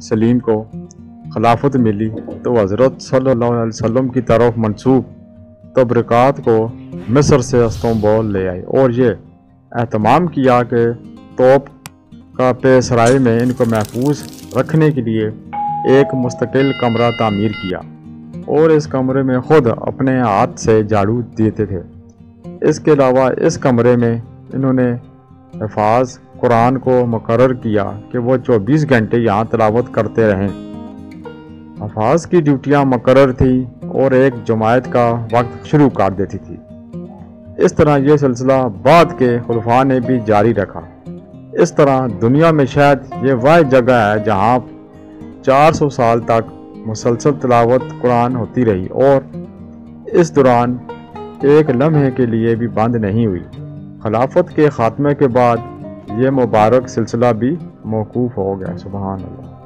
سلیم کو خلافت ملی تو حضرت صلی اللہ علیہ وسلم کی طرف منسوب تبرکات کو مصر سے استنبول لے آئے اور یہ اہتمام کیا کہ توپ کا پے سرائے میں ان کو محفوظ رکھنے کے لیے ایک مستقل کمرہ تعمیر کیا اور اس کمرے میں خود اپنے ہاتھ سے جھاڑو دیتے تھے۔ اس کے علاوہ اس کمرے میں انہوں نے حفاظ قرآن کو مقرر کیا کہ وہ 24 گھنٹے یہاں تلاوت کرتے رہیں۔ حفاظ کی ڈیوٹیاں مقرر تھیں اور ایک جماعت کا وقت شروع کر دیتی تھی۔ اس طرح یہ سلسلہ بعد کے خلفاء نے بھی جاری رکھا۔ اس طرح دنیا میں شاید یہ واحد جگہ ہے جہاں 400 سال تک مسلسل تلاوت قرآن ہوتی رہی اور اس دوران ایک لمحے کے لیے بھی بند نہیں ہوئی۔ خلافت کے خاتمے کے بعد یہ مبارک سلسلہ بھی موقوف ہو گیا۔ سبحان اللہ۔